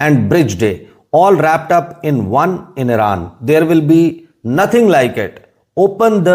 and bridge day, all wrapped up in one in Iran. There will be nothing like it. Open the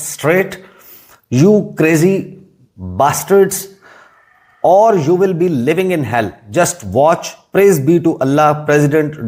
straight, you crazy bastards, or you will be living in hell. Just watch. Praise be to Allah. President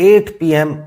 8 PM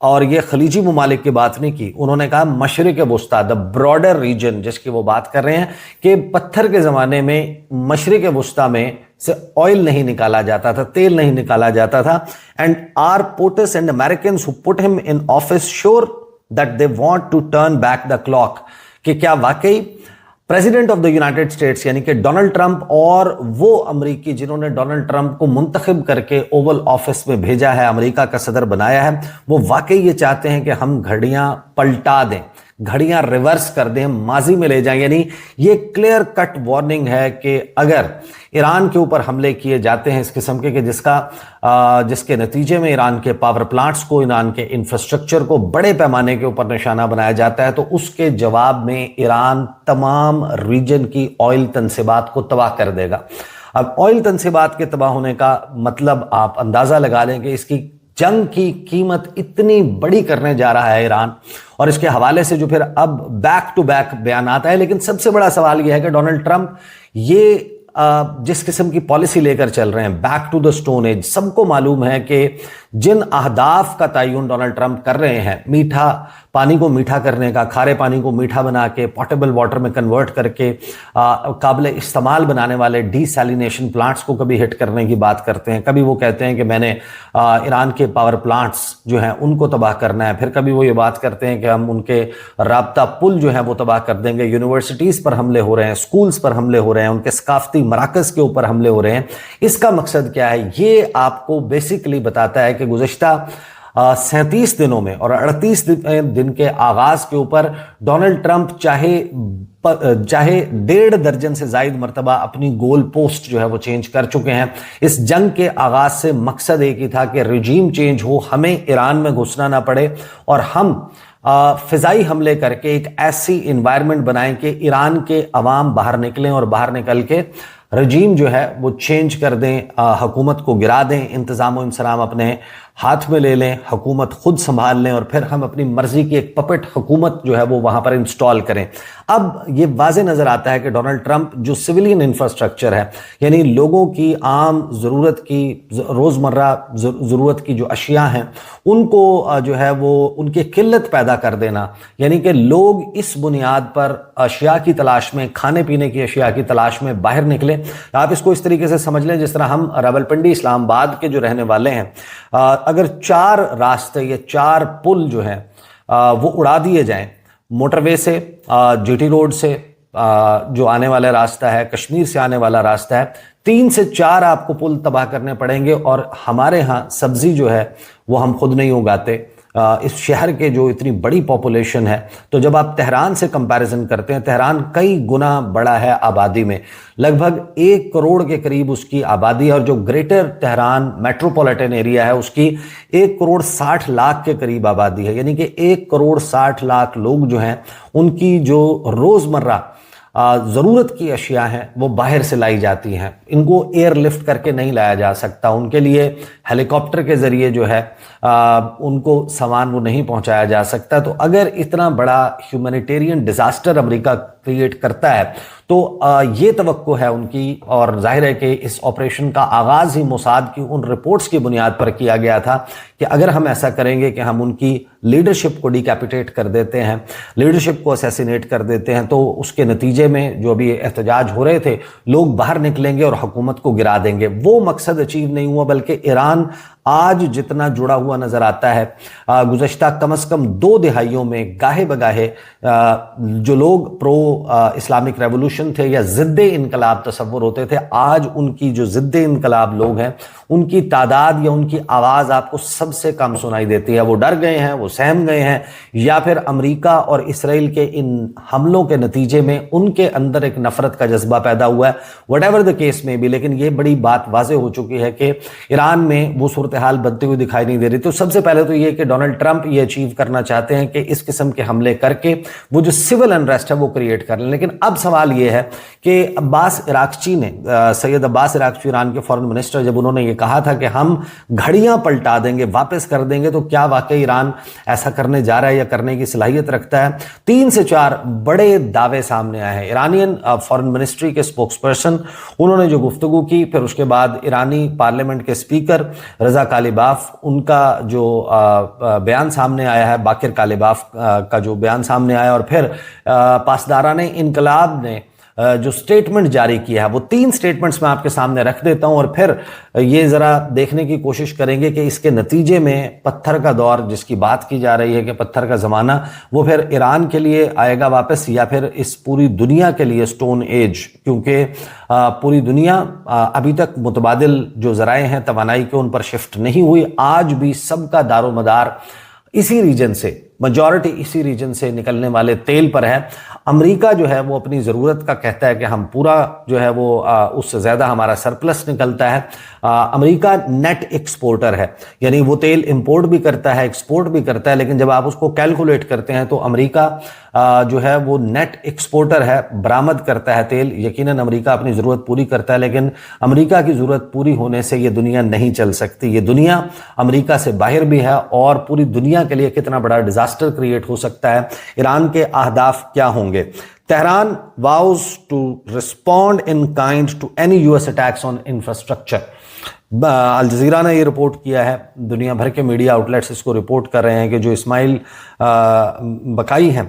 اور یہ خلیجی ممالک کی بات نہیں کی، انہوں نے کہا مشرق وسطیٰ، دا براڈر ریجن جس کی وہ بات کر رہے ہیں کہ پتھر کے زمانے میں مشرق وسطیٰ میں سے آئل نہیں نکالا جاتا تھا، تیل نہیں نکالا جاتا تھا. And our POTUS and Americans who put him in office sure that they want to turn back the clock, کہ کیا واقعی president of the United States یعنی کہ ڈونلڈ ٹرمپ اور وہ امریکی جنہوں نے ڈونلڈ ٹرمپ کو منتخب کر کے اوول آفس میں بھیجا ہے، امریکہ کا صدر بنایا ہے، وہ واقعی یہ چاہتے ہیں کہ ہم گھڑیاں پلٹا دیں، گھڑیاں ریورس کر دیں، ماضی میں لے جائیں. یعنی یہ کلیئر کٹ وارننگ ہے کہ اگر ایران کے اوپر حملے کیے جاتے ہیں اس قسم کے کہ جس کے نتیجے میں ایران کے پاور پلانٹس کو، ایران کے انفراسٹرکچر کو بڑے پیمانے کے اوپر نشانہ بنایا جاتا ہے، تو اس کے جواب میں ایران تمام ریجن کی آئل تنصیبات کو تباہ کر دے گا. اب آئل تنصیبات کے تباہ ہونے کا مطلب آپ اندازہ لگا لیں کہ اس کی جنگ کی قیمت اتنی بڑی کرنے جا رہا ہے ایران، اور اس کے حوالے سے جو پھر اب بیک ٹو بیک بیانات آئے. لیکن سب سے بڑا سوال یہ ہے کہ ڈونلڈ ٹرمپ یہ جس قسم کی پالیسی لے کر چل رہے ہیں، back to the stone age, سب کو معلوم ہے کہ جن اہداف کا تعین ڈونلڈ ٹرمپ کر رہے ہیں، میٹھا پانی کو میٹھا کرنے کا، کھارے پانی کو میٹھا بنا کے پورٹیبل واٹر میں کنورٹ کر کے قابل استعمال بنانے والے ڈی سیلینیشن پلانٹس کو کبھی ہٹ کرنے کی بات کرتے ہیں، کبھی وہ کہتے ہیں کہ میں نے ایران کے پاور پلانٹس جو ہیں ان کو تباہ کرنا ہے، پھر کبھی وہ یہ بات کرتے ہیں کہ ہم ان کے رابطہ پل جو ہیں وہ تباہ کر دیں گے، یونیورسٹیز پر حملے ہو رہے ہیں، سکولز پر حملے ہو رہے ہیں، ان کے ثقافتی مراکز کے اوپر حملے ہو رہے ہیں. اس کا مقصد کیا ہے؟ یہ آپ کو بیسیکلی بتاتا ہے کہ گزشتہ 37 دنوں میں اور 38 دن کے آغاز کے اوپر ڈونلڈ ٹرمپ چاہے 1.5 درجن سے زائد مرتبہ اپنی گول پوسٹ جو ہے وہ چینج کر چکے ہیں. اس جنگ کے آغاز سے مقصد ایک ہی تھا کہ رجیم چینج ہو، ہمیں ایران میں گھسنا نہ پڑے، اور ہم فضائی حملے کر کے ایک ایسی انوائرمنٹ بنائیں کہ ایران کے عوام باہر نکلیں اور باہر نکل کے رجیم جو ہے وہ چینج کر دیں، حکومت کو گرا دیں، انتظام و انصرام اپنے ہاتھ میں لے لیں، حکومت خود سنبھال لیں، اور پھر ہم اپنی مرضی کی ایک پپٹ حکومت جو ہے وہ وہاں پر انسٹال کریں. اب یہ واضح نظر آتا ہے کہ ڈونلڈ ٹرمپ جو سویلین انفراسٹرکچر ہے، یعنی لوگوں کی عام ضرورت کی، روزمرہ ضرورت کی جو اشیاء ہیں ان کو جو ہے وہ ان کی قلت پیدا کر دینا، یعنی کہ لوگ اس بنیاد پر اشیاء کی تلاش میں، کھانے پینے کی اشیاء کی تلاش میں باہر نکلیں. آپ اس کو اس طریقے سے سمجھ لیں جس طرح ہم راولپنڈی اسلام آباد کے جو رہنے والے ہیں، اگر 4 راستے یا 4 پل جو ہیں وہ اڑا دیے جائیں، موٹر وے سے، جی ٹی روڈ سے جو آنے والا راستہ ہے، کشمیر سے آنے والا راستہ ہے، 3 سے 4 آپ کو پل تباہ کرنے پڑیں گے. اور ہمارے ہاں سبزی جو ہے وہ ہم خود نہیں اگاتے، اس شہر کے جو اتنی بڑی پاپولیشن ہے، تو جب آپ تہران سے کمپیریزن کرتے ہیں، تہران کئی گنا بڑا ہے آبادی میں، لگ بھگ 1 کروڑ کے قریب اس کی آبادی ہے، اور جو گریٹر تہران میٹروپولیٹن ایریا ہے اس کی 1 کروڑ 60 لاکھ کے قریب آبادی ہے. یعنی کہ 1 کروڑ 60 لاکھ لوگ جو ہیں ان کی جو روزمرہ ضرورت کی اشیاء ہیں وہ باہر سے لائی جاتی ہیں، ان کو ایئر لفٹ کر کے نہیں لایا جا سکتا، ان کے لیے ہیلی کاپٹر کے ذریعے جو ہے ان کو سامان وہ نہیں پہنچایا جا سکتا. تو اگر اتنا بڑا ہیومینیٹیرین ڈیزاسٹر امریکہ کریٹ کرتا ہے تو یہ توقع ہے ان کی، اور ظاہر ہے کہ اس آپریشن کا آغاز ہی موساد کی ان رپورٹس کی بنیاد پر کیا گیا تھا کہ اگر ہم ایسا کریں گے کہ ہم ان کی لیڈرشپ کو ڈیکیپیٹیٹ کر دیتے ہیں، لیڈرشپ کو اسیسینیٹ کر دیتے ہیں، تو اس کے نتیجے میں جو ابھی احتجاج ہو رہے تھے، لوگ باہر نکلیں گے اور حکومت کو گرا دیں گے. وہ مقصد اچیو نہیں ہوا، بلکہ ایران آج جتنا جڑا ہوا نظر آتا ہے، گزشتہ کم از کم 2 دہائیوں میں گاہے بگاہے جو لوگ پرو اسلامک ریولوشن تھے یا ضد انقلاب تصور ہوتے تھے، آج ان کی جو ضد انقلاب لوگ ہیں ان کی تعداد یا ان کی آواز آپ کو سب سے کم سنائی دیتی ہے. وہ ڈر گئے ہیں، وہ سہم گئے ہیں، یا پھر امریکہ اور اسرائیل کے ان حملوں کے نتیجے میں ان کے اندر ایک نفرت کا جذبہ پیدا ہوا ہے، وٹ ایور دا کیس میں بھی. لیکن یہ بڑی بات واضح ہو چکی ہے کہ ایران میں وہ صورتحال بدتے ہوئی دکھائی نہیں دے رہی. تو سب سے پہلے تو یہ کہ ڈونلڈ ٹرمپ یہ اچیو کرنا چاہتے ہیں کہ اس قسم کے حملے کر کے وہ جو سول انریسٹ ہے وہ کریٹ کر لیں. لیکن اب سوال یہ ہے کہ عباس عراقچی نے، سید عباس عراقچی ایران کے فورن منسٹر، جب انہوں نے یہ کہا تھا کہ ہم گھڑیاں پلٹا دیں گے، واپس کر دیں گے، تو کیا واقعی ایران ایسا کرنے جا رہا ہے یا کرنے کی صلاحیت رکھتا ہے؟ 3 سے 4 بڑے دعوے سامنے آئے ہیں. ایرانین فورن منسٹری کے اسپوکس پرسن انہوں نے جو گفتگو کی، پھر اس کے بعد ایرانی پارلیمنٹ کے اسپیکر رضا رضا کالیباف، ان کا جو بیان سامنے آیا ہے، باقر کالیباف کا جو بیان سامنے آیا، اور پھر پاسداران انقلاب نے جو سٹیٹمنٹ جاری کیا ہے، وہ 3 سٹیٹمنٹس میں آپ کے سامنے رکھ دیتا ہوں، اور پھر یہ ذرا دیکھنے کی کوشش کریں گے کہ اس کے نتیجے میں پتھر کا دور جس کی بات کی جا رہی ہے کہ پتھر کا زمانہ، وہ پھر ایران کے لیے آئے گا واپس، یا پھر اس پوری دنیا کے لیے سٹون ایج، کیونکہ پوری دنیا ابھی تک متبادل جو ذرائع ہیں توانائی کے ان پر شفٹ نہیں ہوئی، آج بھی سب کا دار و مدار اسی ریجن سے، میجورٹی اسی ریجن سے نکلنے والے تیل پر ہے۔ امریکہ جو ہے وہ اپنی ضرورت کا کہتا ہے کہ ہم پورا جو ہے وہ اس سے زیادہ ہمارا سرپلس نکلتا ہے۔ امریکہ نیٹ ایکسپورٹر ہے، یعنی وہ تیل امپورٹ بھی کرتا ہے، ایکسپورٹ بھی کرتا ہے، لیکن جب آپ اس کو کیلکولیٹ کرتے ہیں تو امریکہ جو ہے وہ نیٹ ایکسپورٹر ہے، برآمد کرتا ہے تیل۔ یقیناً امریکہ اپنی ضرورت پوری کرتا ہے، لیکن امریکہ کی ضرورت پوری ہونے سے یہ دنیا نہیں چل سکتی۔ یہ دنیا امریکہ سے باہر بھی ہے، اور پوری دنیا کے لیے کتنا بڑا ڈیزاسٹر کریٹ ہو سکتا ہے۔ ایران کے اہداف کیا ہوں گے؟ Tehran vows to respond in kind to any US attacks on infrastructure۔ Al Jazeera نے یہ رپورٹ کیا ہے، دنیا بھر کے میڈیا آؤٹلیٹس اس کو رپورٹ کر رہے ہیں کہ جو اسماعیل بقائی ہیں،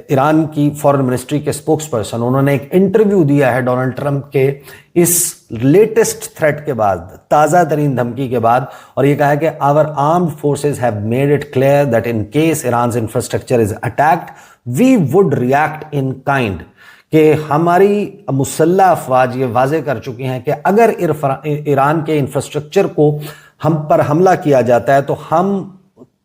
ایران کی فارن منسٹری کے سپوکس پرسن، انہوں نے ایک انٹرویو دیا ہے ڈونلڈ ٹرمپ کے اس لیٹسٹ تھریٹ کے بعد، تازہ ترین دھمکی کے بعد، اور یہ کہا ہے کہ our armed forces have made it clear that in case Iran's infrastructure is attacked we would react in kind۔ کہ ہماری مسلح افواج یہ واضح کر چکی ہیں کہ اگر ایران کے انفراسٹرکچر کو ہم پر حملہ کیا جاتا ہے تو ہم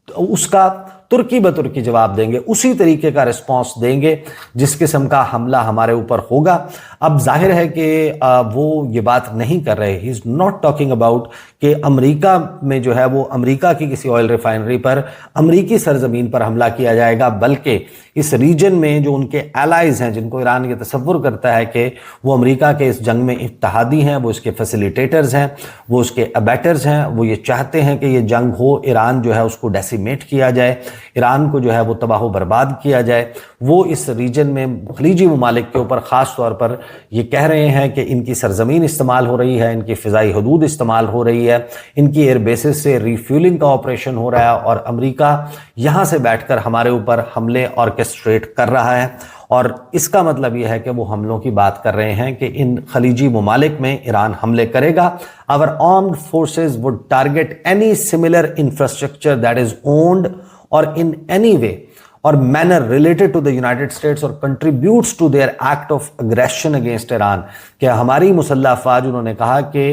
اس کا ترکی بترکی جواب دیں گے، اسی طریقے کا رسپانس دیں گے جس قسم کا حملہ ہمارے اوپر ہوگا۔ اب ظاہر ہے کہ وہ یہ بات نہیں کر رہے، ہی از ناٹ ٹاکنگ اباؤٹ کہ امریکہ میں جو ہے وہ امریکہ کی کسی آئل ریفائنری پر امریکی سرزمین پر حملہ کیا جائے گا، بلکہ اس ریجن میں جو ان کے الائز ہیں، جن کو ایران یہ تصور کرتا ہے کہ وہ امریکہ کے اس جنگ میں اتحادی ہیں، وہ اس کے فیسیلیٹیٹرز ہیں، وہ اس کے ابیٹرز ہیں، وہ یہ چاہتے ہیں کہ یہ جنگ ہو، ایران جو ہے اس کو ڈیسیمیٹ کیا جائے، ایران کو جو ہے وہ تباہ و برباد کیا جائے۔ وہ اس ریجن میں خلیجی ممالک کے اوپر خاص طور پر یہ کہہ رہے ہیں کہ ان کی سرزمین استعمال ہو رہی ہے، ان کی فضائی حدود استعمال ہو رہی ہے، ان کی ایئر بیسز سے ریفیولنگ کا آپریشن ہو رہا ہے، اور امریکہ یہاں سے بیٹھ کر ہمارے اوپر حملے آرکسٹریٹ کر رہا ہے۔ اور اس کا مطلب یہ ہے کہ وہ حملوں کی بات کر رہے ہیں کہ ان خلیجی ممالک میں ایران حملے کرے گا۔ Our armed forces would target any similar infrastructure that is owned or in any way or manner related to the United States or contributes to their act of aggression against Iran۔ کہ ہماری مسلح افواج، انہوں نے کہا کہ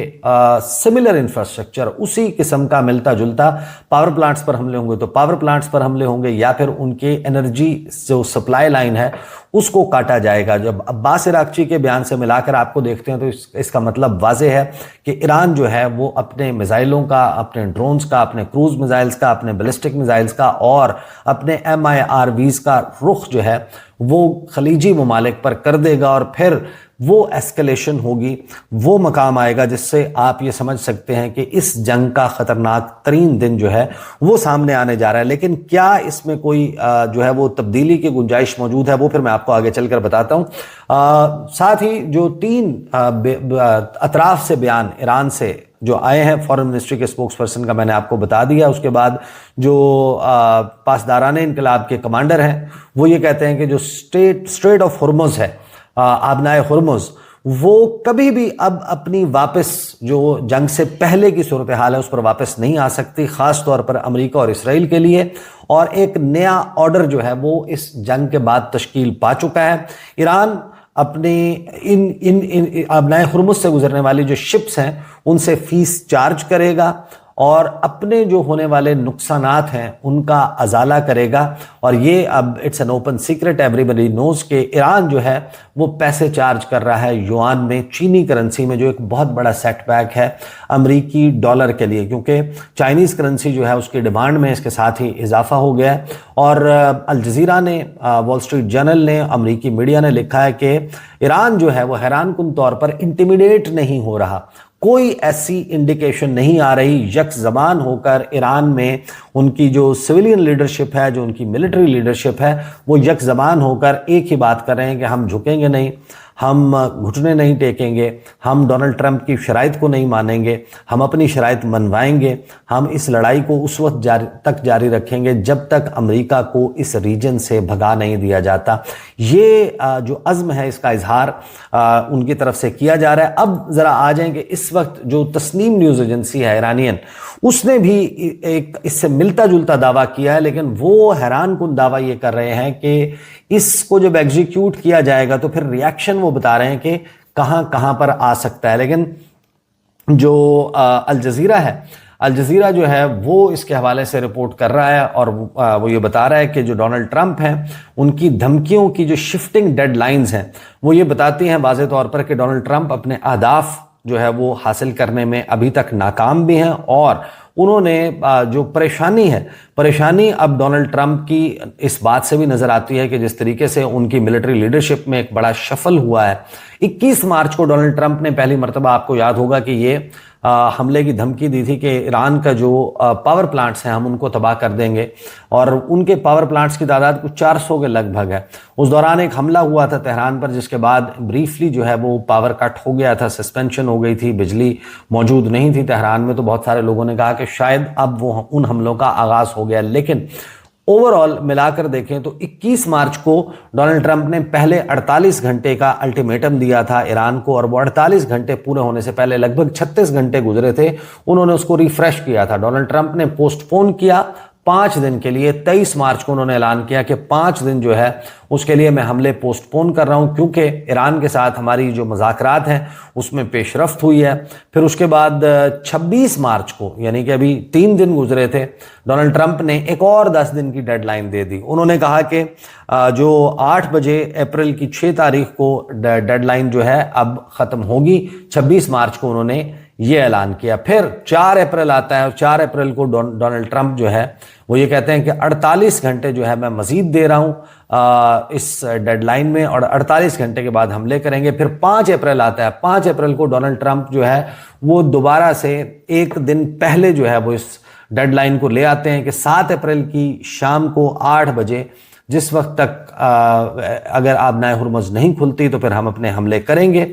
similar infrastructure, اسی قسم کا ملتا جلتا، پاور پلانٹس پر حملے ہوں گے تو پاور پلانٹس پر حملے ہوں گے، یا پھر ان کے انرجی جو سپلائی لائن ہے اس کو کاٹا جائے گا۔ جب عباس عراقچی کے بیان سے ملا کر آپ کو دیکھتے ہیں تو اس کا مطلب واضح ہے کہ ایران جو ہے وہ اپنے میزائلوں کا، اپنے ڈرونز کا، اپنے کروز میزائلز کا، اپنے بیلسٹک میزائلز کا اور اپنے MIRVs کا رخ جو ہے وہ خلیجی ممالک پر کر دے گا، اور پھر وہ ایسکلیشن ہوگی، وہ مقام آئے گا جس سے آپ یہ سمجھ سکتے ہیں کہ اس جنگ کا خطرناک ترین دن جو ہے وہ سامنے آنے جا رہا ہے۔ لیکن کیا اس میں کوئی جو ہے وہ تبدیلی کی گنجائش موجود ہے، وہ پھر میں آپ کو آگے چل کر بتاتا ہوں۔ ساتھ ہی جو 3 اطراف سے بیان ایران سے جو آئے ہیں، فارن منسٹری کے سپوکس پرسن کا میں نے آپ کو بتا دیا، اس کے بعد جو پاسداران انقلاب کے کمانڈر ہیں وہ یہ کہتے ہیں کہ جو اسٹریٹ آف ہرمز ہے، آبنائے ہرمز، وہ کبھی بھی اب اپنی واپس جو جنگ سے پہلے کی صورتحال ہے اس پر واپس نہیں آ سکتی، خاص طور پر امریکہ اور اسرائیل کے لیے۔ اور ایک نیا آرڈر جو ہے وہ اس جنگ کے بعد تشکیل پا چکا ہے۔ ایران اپنے ان آبنائے ہرمز سے گزرنے والی جو شپس ہیں ان سے فیس چارج کرے گا، اور اپنے جو ہونے والے نقصانات ہیں ان کا ازالہ کرے گا۔ اور یہ اب it's an open secret, everybody knows کہ ایران جو ہے وہ پیسے چارج کر رہا ہے یوان میں، چینی کرنسی میں، جو ایک بہت بڑا سیٹ بیک ہے امریکی ڈالر کے لیے، کیونکہ چائنیز کرنسی جو ہے اس کی ڈیمانڈ میں اس کے ساتھ ہی اضافہ ہو گیا ہے۔ اور الجزیرہ نے، وال اسٹریٹ جرنل نے، امریکی میڈیا نے لکھا ہے کہ ایران جو ہے وہ حیران کن طور پر انٹیمیڈیٹ نہیں ہو رہا، کوئی ایسی انڈیکیشن نہیں آ رہی۔ یک زبان ہو کر ایران میں ان کی جو سویلین لیڈرشپ ہے، جو ان کی ملٹری لیڈرشپ ہے، وہ یک زبان ہو کر ایک ہی بات کر رہے ہیں کہ ہم جھکیں گے نہیں، ہم گھٹنے نہیں ٹیکیں گے، ہم ڈونلڈ ٹرمپ کی شرائط کو نہیں مانیں گے، ہم اپنی شرائط منوائیں گے، ہم اس لڑائی کو اس وقت تک جاری رکھیں گے جب تک امریکہ کو اس ریجن سے بھگا نہیں دیا جاتا۔ یہ جو عزم ہے اس کا اظہار ان کی طرف سے کیا جا رہا ہے۔ اب ذرا آ جائیں کہ اس وقت جو تسنیم نیوز ایجنسی ہے ایرانین، اس نے بھی ایک اس سے ملتا جلتا دعویٰ کیا ہے، لیکن وہ حیران کن دعویٰ یہ کر رہے ہیں کہ اس کو جب ایگزیکیوٹ کیا جائے گا تو پھر ریاکشن وہ بتا رہے ہیں کہ کہاں کہاں پر آ سکتا ہے۔ لیکن جو الجزیرہ ہے، الجزیرہ جو ہے وہ اس کے حوالے سے رپورٹ کر رہا ہے اور وہ یہ بتا رہا ہے کہ جو ڈونلڈ ٹرمپ ہیں ان کی دھمکیوں کی جو شفٹنگ ڈیڈ لائنز ہیں وہ یہ بتاتی ہیں واضح طور پر کہ ڈونلڈ ٹرمپ اپنے اہداف جو ہے وہ حاصل کرنے میں ابھی تک ناکام بھی ہیں، اور انہوں نے جو پریشانی اب ڈونلڈ ٹرمپ کی اس بات سے بھی نظر آتی ہے کہ جس طریقے سے ان کی ملٹری لیڈرشپ میں ایک بڑا شفل ہوا ہے۔ 21 مارچ کو ڈونلڈ ٹرمپ نے پہلی مرتبہ، آپ کو یاد ہوگا کہ یہ حملے کی دھمکی دی تھی کہ ایران کا جو پاور پلانٹس ہیں ہم ان کو تباہ کر دیں گے، اور ان کے پاور پلانٹس کی تعداد کچھ 400 کے لگ بھگ ہے۔ اس دوران ایک حملہ ہوا تھا تہران پر، جس کے بعد بریفلی جو ہے وہ پاور کٹ ہو گیا تھا، سسپینشن ہو گئی تھی، بجلی موجود نہیں تھی تہران میں، تو بہت سارے لوگوں نے کہا کہ شاید اب وہ ان حملوں کا آغاز ہو گیا۔ لیکن اوورآل ملا کر دیکھیں تو 21 مارچ کو ڈونلڈ ٹرمپ نے پہلے 48 گھنٹے کا الٹیمیٹم دیا تھا ایران کو، اور وہ 48 گھنٹے پورے ہونے سے پہلے لگ بھگ 36 گھنٹے گزرے تھے، انہوں نے اس کو ریفریش کیا تھا۔ ڈونلڈ ٹرمپ نے پوسٹ پون کیا 5 دن کے لیے، 23 مارچ کو انہوں نے اعلان کیا کہ 5 دن جو ہے اس کے لیے میں حملے پوسٹ پون کر رہا ہوں، کیونکہ ایران کے ساتھ ہماری جو مذاکرات ہیں اس میں پیش رفت ہوئی ہے۔ پھر اس کے بعد 26 مارچ کو، یعنی کہ ابھی 3 دن گزرے تھے، ڈونلڈ ٹرمپ نے ایک اور 10 دن کی ڈیڈ لائن دے دی۔ انہوں نے کہا کہ جو 8 بجے اپریل کی 6 تاریخ کو ڈیڈ لائن جو ہے اب ختم ہوگی۔ 26 مارچ کو انہوں نے یہ اعلان کیا۔ پھر 4 اپریل آتا ہے، اور 4 اپریل کو ڈونلڈ ٹرمپ جو ہے وہ یہ کہتے ہیں کہ 48 گھنٹے جو ہے میں مزید دے رہا ہوں اس ڈیڈ لائن میں، اور 48 گھنٹے کے بعد حملے کریں گے۔ پھر 5 اپریل آتا ہے، 5 اپریل کو ڈونلڈ ٹرمپ جو ہے وہ دوبارہ سے ایک دن پہلے جو ہے وہ اس ڈیڈ لائن کو لے آتے ہیں کہ 7 اپریل کی شام کو 8 بجے، جس وقت تک اگر آبنائے ہرمز نہیں کھلتی تو پھر ہم اپنے حملے کریں گے۔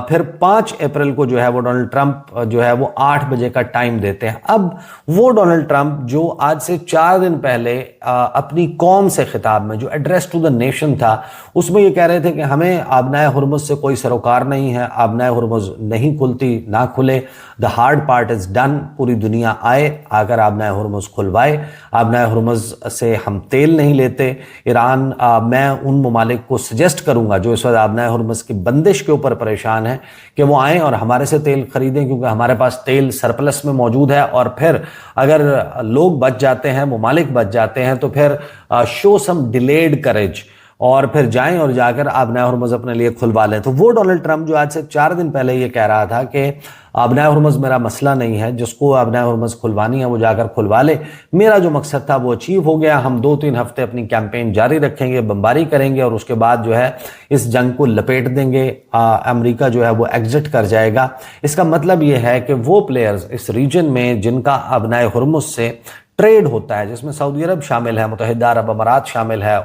پھر 5 اپریل کو جو ہے وہ ڈونلڈ ٹرمپ جو ہے وہ 8 بجے کا ٹائم دیتے ہیں۔ اب وہ ڈونلڈ ٹرمپ جو آج سے 4 دن پہلے اپنی قوم سے خطاب میں جو ایڈریس ٹو دا نیشن تھا، اس میں یہ کہہ رہے تھے کہ ہمیں آبنائے ہرمز سے کوئی سروکار نہیں ہے، آبنائے ہرمز نہیں کھلتی، نہ کھلے، the hard part is done, پوری دنیا آئے آ کر آبنائے ہرمز کھلوائے، آبنائے ہرمز سے ہم تیل نہیں لیتے۔ ایران، میں ان ممالک کو سجیسٹ کروں گا جو اس وقت آبنائے ہرمز کی بندش کے اوپر پریشان ہیں کہ وہ آئیں اور ہمارے سے تیل خریدیں، کیونکہ ہمارے پاس تیل سرپلس میں موجود ہے، اور پھر اگر لوگ بچ جاتے ہیں، ممالک بچ جاتے ہیں، تو پھر شو سم ڈیلیڈ کریج، اور پھر جائیں اور جا کر آبنائے ہرمز اپنے لیے کھلوا لیں۔ تو وہ ڈونلڈ ٹرمپ جو آج سے 4 دن پہلے یہ کہہ رہا تھا کہ آبنائے ہرمز میرا مسئلہ نہیں ہے، جس کو آبنائے ہرمز کھلوانی ہے وہ جا کر کھلوا لے، میرا جو مقصد تھا وہ اچیو ہو گیا۔ ہم 2-3 ہفتے اپنی کیمپین جاری رکھیں گے، بمباری کریں گے، اور اس کے بعد جو ہے اس جنگ کو لپیٹ دیں گے، امریکہ جو ہے وہ ایگزٹ کر جائے گا۔ اس کا مطلب یہ ہے کہ وہ پلیئرز اس ریجن میں جن کا آبنائے ہرمز سے ٹریڈ ہوتا ہے، جس میں سعودی عرب شامل ہے، متحدہ عرب امارات شامل ہے،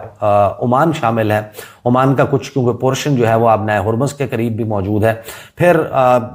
عمان شامل ہے، عمان کا کچھ کیونکہ پورشن جو ہے وہ آبنائے ہرمز کے قریب بھی موجود ہے، پھر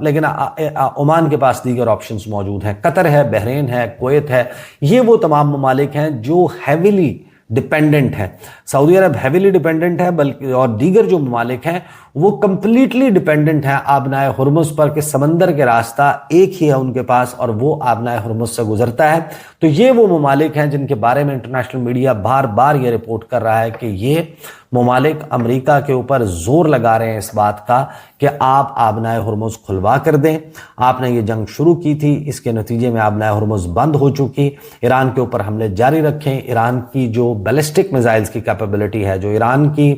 لیکن عمان کے پاس دیگر آپشنز موجود ہیں، قطر ہے، بحرین ہے، کویت ہے، یہ وہ تمام ممالک ہیں جو ہیویلی ڈیپینڈنٹ ہیں۔ سعودی عرب ہیویلی ڈیپینڈنٹ ہے، بلکہ اور دیگر جو ممالک ہیں وہ کمپلیٹلی ڈیپینڈنٹ ہیں آبنائے ہرمز پر، کہ سمندر کے راستہ ایک ہی ہے ان کے پاس اور وہ آبنائے ہرمز سے گزرتا ہے۔ تو یہ وہ ممالک ہیں جن کے بارے میں انٹرنیشنل میڈیا بار بار یہ رپورٹ کر رہا ہے کہ یہ ممالک امریکہ کے اوپر زور لگا رہے ہیں اس بات کا کہ آپ آبنائے ہرمز کھلوا کر دیں۔ آپ نے یہ جنگ شروع کی تھی، اس کے نتیجے میں آبنائے ہرمز بند ہو چکی، ایران کے اوپر حملے جاری رکھیں، ایران کی جو بیلسٹک میزائلز کی کیپیبلٹی ہے، جو ایران کی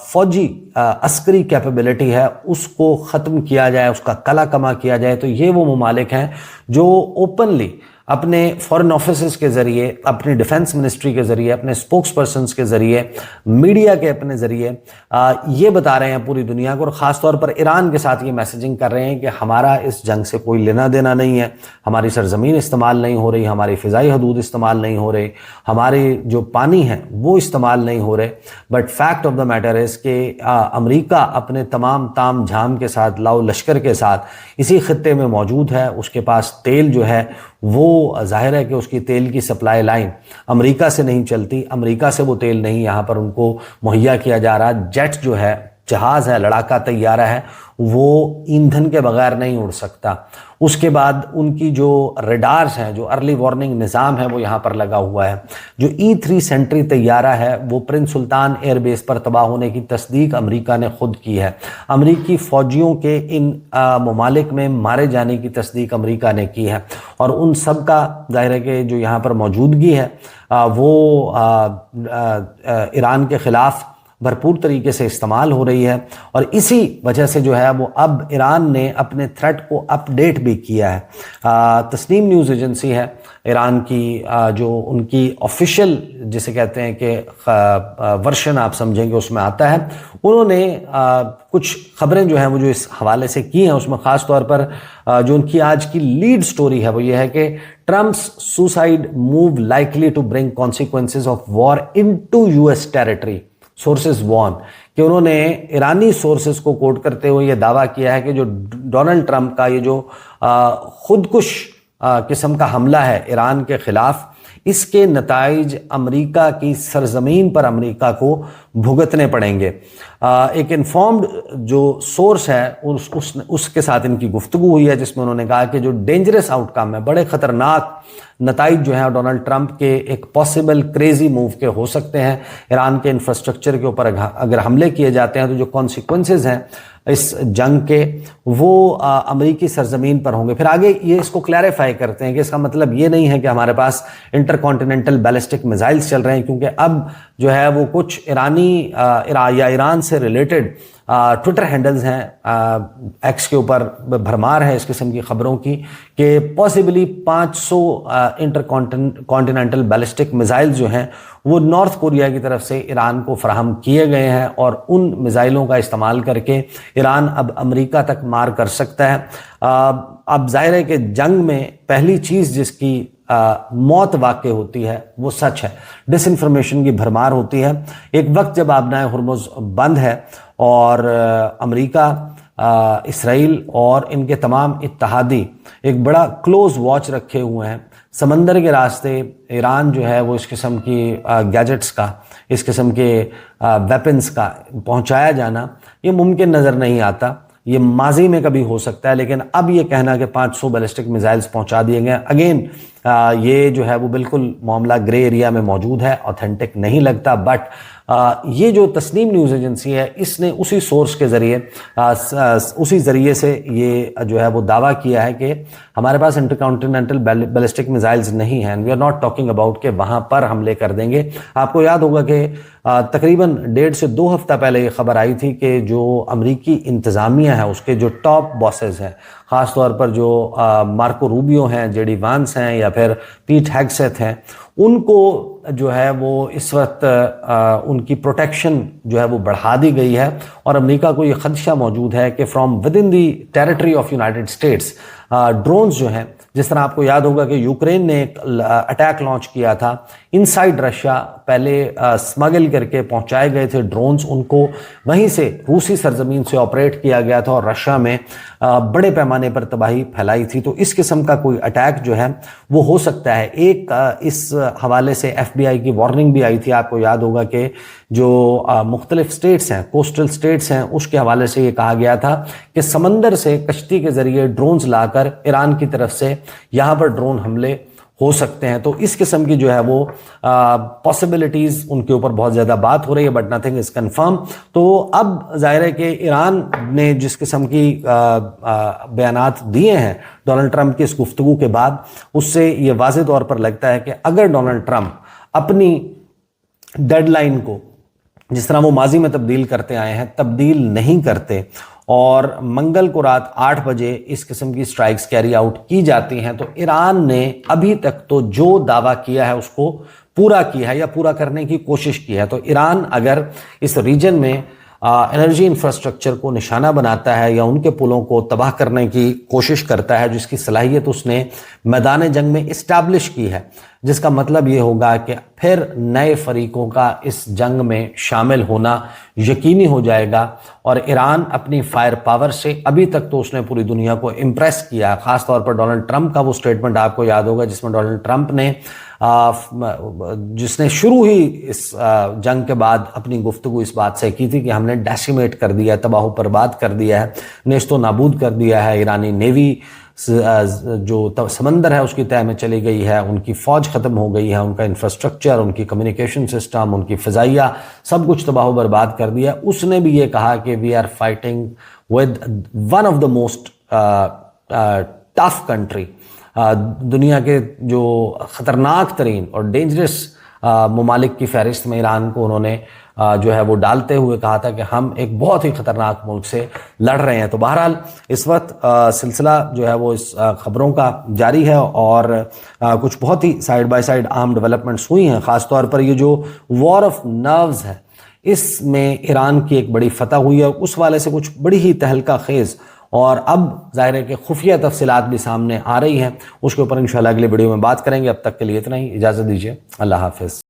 فوجی عسکری کیپیبلٹی ہے، اس کو ختم کیا جائے، اس کا کلا کما کیا جائے۔ تو یہ وہ ممالک ہیں جو اوپنلی اپنے فورن آفیسز کے ذریعے، اپنی ڈیفنس منسٹری کے ذریعے، اپنے اسپوکس پرسنز کے ذریعے، میڈیا کے اپنے ذریعے یہ بتا رہے ہیں پوری دنیا کو، اور خاص طور پر ایران کے ساتھ یہ میسیجنگ کر رہے ہیں کہ ہمارا اس جنگ سے کوئی لینا دینا نہیں ہے، ہماری سرزمین استعمال نہیں ہو رہی، ہماری فضائی حدود استعمال نہیں ہو رہی، ہمارے جو پانی ہیں وہ استعمال نہیں ہو رہے، but fact of the matter is کہ امریکہ اپنے تمام تام جھام کے ساتھ، لاؤ لشکر کے ساتھ اسی خطے میں موجود ہے، اس کے پاس تیل جو ہے وہ ظاہر ہے کہ اس کی تیل کی سپلائی لائن امریکہ سے نہیں چلتی، امریکہ سے وہ تیل نہیں یہاں پر ان کو مہیا کیا جا رہا، جیٹ جو ہے، جہاز ہے، لڑاکا طیارہ ہے، وہ ایندھن کے بغیر نہیں اڑ سکتا۔ اس کے بعد ان کی جو ریڈارز ہیں، جو ارلی وارننگ نظام ہے وہ یہاں پر لگا ہوا ہے۔ جو E-3 سینٹری طیارہ ہے وہ پرنس سلطان ایئر بیس پر تباہ ہونے کی تصدیق امریکہ نے خود کی ہے، امریکی فوجیوں کے ان ممالک میں مارے جانے کی تصدیق امریکہ نے کی ہے، اور ان سب کا ظاہر ہے کہ جو یہاں پر موجودگی ہے وہ ایران کے خلاف بھرپور طریقے سے استعمال ہو رہی ہے، اور اسی وجہ سے جو ہے وہ اب ایران نے اپنے تھریٹ کو اپ ڈیٹ بھی کیا ہے۔ تسنیم نیوز ایجنسی ہے ایران کی، جو ان کی آفیشیل جسے کہتے ہیں کہ ورشن آپ سمجھیں گے اس میں آتا ہے، انہوں نے کچھ خبریں جو ہیں وہ جو اس حوالے سے کی ہیں، اس میں خاص طور پر جو ان کی آج کی لیڈ سٹوری ہے وہ یہ ہے کہ Trump's suicide move likely to bring consequences of war into US territory, sources warn, کہ انہوں نے ایرانی سورسز کو کوٹ کرتے ہوئے یہ دعویٰ کیا ہے کہ جو ڈونلڈ ٹرمپ کا یہ جو خودکش قسم کا حملہ ہے ایران کے خلاف، اس کے نتائج امریکہ کی سرزمین پر امریکہ کو بھگتنے پڑیں گے۔ ایک انفارمڈ جو سورس ہے اس کے ساتھ ان کی گفتگو ہوئی ہے، جس میں انہوں نے کہا کہ جو ڈینجرس آؤٹ کم ہے، بڑے خطرناک نتائج جو ہیں ڈونلڈ ٹرمپ کے ایک پاسبل کریزی موو کے ہو سکتے ہیں، ایران کے انفراسٹرکچر کے اوپر اگر حملے کیے جاتے ہیں تو جو کانسیکوینسز ہیں اس جنگ کے وہ امریکی سرزمین پر ہوں گے۔ پھر آگے یہ اس کو کلیریفائی کرتے ہیں کہ اس کا مطلب یہ نہیں ہے کہ ہمارے پاس انٹر کانٹیننٹل بیلسٹک میزائلز چل رہے ہیں، کیونکہ اب جو ہے وہ کچھ ایرانی یا ایران سے ریلیٹڈ ٹویٹر ہینڈلز ہیں، ایکس کے اوپر بھرمار ہے اس قسم کی خبروں کی کہ possibly 500 intercontinental ballistic missile جو ہیں وہ نارتھ کوریا کی طرف سے ایران کو فراہم کیے گئے ہیں، اور ان میزائلوں کا استعمال کر کے ایران اب امریکہ تک مار کر سکتا ہے۔ اب ظاہر ہے کہ جنگ میں پہلی چیز جس کی موت واقع ہوتی ہے وہ سچ ہے، ڈس انفارمیشن کی بھرمار ہوتی ہے۔ ایک وقت جب آبنائے ہرمز بند ہے اور امریکہ، اسرائیل اور ان کے تمام اتحادی ایک بڑا کلوز واچ رکھے ہوئے ہیں، سمندر کے راستے ایران جو ہے وہ اس قسم کی گیجٹس کا، اس قسم کے ویپنز کا پہنچایا جانا یہ ممکن نظر نہیں آتا۔ یہ ماضی میں کبھی ہو سکتا ہے، لیکن اب یہ کہنا کہ 500 بیلسٹک میزائلز پہنچا دیے گئے، اگین یہ جو ہے وہ بالکل معاملہ گرے ایریا میں موجود ہے، اوتھینٹک نہیں لگتا۔ بٹ یہ جو تسنیم نیوز ایجنسی ہے اس نے اسی سورس کے ذریعے، اسی ذریعے سے یہ جو ہے وہ دعویٰ کیا ہے کہ ہمارے پاس انٹر کانٹیننٹل بیلسٹک میزائلز نہیں ہیں، we are not talking about کہ وہاں پر حملے کر دیں گے۔ آپ کو یاد ہوگا کہ تقریباً 1.5 سے 2 ہفتہ پہلے یہ خبر آئی تھی کہ جو امریکی انتظامیہ ہے اس کے جو ٹاپ باسز ہیں، خاص طور پر جو مارکو روبیو ہیں، JD وانس ہیں، یا پھر پیٹ ہیگسیتھ ہیں، ان کو جو ہے وہ اس وقت ان کی پروٹیکشن جو ہے وہ بڑھا دی گئی ہے، اور امریکہ کو یہ خدشہ موجود ہے کہ from with in the territory of United States drones جو ہیں، جس طرح آپ کو یاد ہوگا کہ یوکرین نے ایک اٹیک لانچ کیا تھا انسائیڈ رشیا، پہلے سمگل کر کے پہنچائے گئے تھے ڈرونز، ان کو وہیں سے روسی سرزمین سے آپریٹ کیا گیا تھا اور رشیا میں بڑے پیمانے پر تباہی پھیلائی تھی۔ تو اس قسم کا کوئی اٹیک جو ہے وہ ہو سکتا ہے۔ ایک اس حوالے سے FBI کی وارننگ بھی آئی تھی، آپ کو یاد ہوگا کہ جو مختلف سٹیٹس ہیں، کوسٹل سٹیٹس ہیں، اس کے حوالے سے یہ کہا گیا تھا کہ سمندر سے کشتی کے ذریعے ڈرونز لا کر ایران کی طرف سے یہاں پر ڈرون حملے ہو سکتے ہیں۔ تو اس قسم کی جو ہے وہ پاسبلٹیز ان کے اوپر بہت زیادہ بات ہو رہی ہے، بٹ نتھنگ از کنفرم۔ تو اب ظاہر ہے کہ ایران نے جس قسم کی بیانات دیے ہیں ڈونلڈ ٹرمپ کی اس گفتگو کے بعد، اس سے یہ واضح طور پر لگتا ہے کہ اگر ڈونلڈ ٹرمپ اپنی ڈیڈ لائن کو جس طرح وہ ماضی میں تبدیل کرتے آئے ہیں تبدیل نہیں کرتے اور منگل کو رات 8 بجے اس قسم کی سٹرائکس کیری آؤٹ کی جاتی ہیں، تو ایران نے ابھی تک تو جو دعویٰ کیا ہے اس کو پورا کیا ہے یا پورا کرنے کی کوشش کی ہے۔ تو ایران اگر اس ریجن میں انرجی انفراسٹرکچر کو نشانہ بناتا ہے یا ان کے پلوں کو تباہ کرنے کی کوشش کرتا ہے، جس کی صلاحیت اس نے میدان جنگ میں اسٹیبلش کی ہے، جس کا مطلب یہ ہوگا کہ پھر نئے فریقوں کا اس جنگ میں شامل ہونا یقینی ہو جائے گا۔ اور ایران اپنی فائر پاور سے ابھی تک تو اس نے پوری دنیا کو امپریس کیا، خاص طور پر ڈونلڈ ٹرمپ کا وہ سٹیٹمنٹ آپ کو یاد ہوگا جس میں ڈونلڈ ٹرمپ نے جس نے شروع ہی اس جنگ کے بعد اپنی گفتگو اس بات سے کی تھی کہ ہم نے ڈیسیمیٹ کر دیا ہے، تباہ و برباد کر دیا ہے، نیست و نابود کر دیا ہے، ایرانی نیوی جو سمندر ہے اس کی تہہ میں چلی گئی ہے، ان کی فوج ختم ہو گئی ہے، ان کا انفراسٹرکچر، ان کی کمیونیکیشن سسٹم، ان کی فضائیہ سب کچھ تباہ و برباد کر دیا۔ اس نے بھی یہ کہا کہ we are fighting with one of the most tough country, دنیا کے جو خطرناک ترین اور ڈینجرس ممالک کی فہرست میں ایران کو انہوں نے جو ہے وہ ڈالتے ہوئے کہا تھا کہ ہم ایک بہت ہی خطرناک ملک سے لڑ رہے ہیں۔ تو بہرحال اس وقت سلسلہ جو ہے وہ اس خبروں کا جاری ہے اور کچھ بہت ہی سائیڈ بائی سائیڈ اہم ڈیولپمنٹس ہوئی ہیں، خاص طور پر یہ جو وار آف نروز ہے اس میں ایران کی ایک بڑی فتح ہوئی ہے، اس والے سے کچھ بڑی ہی تہلکہ خیز اور اب ظاہر ہے کہ خفیہ تفصیلات بھی سامنے آ رہی ہیں، اس کے اوپر انشاءاللہ اگلی ویڈیو میں بات کریں گے۔ اب تک کے لیے اتنا ہی، اجازت دیجیے، اللہ حافظ۔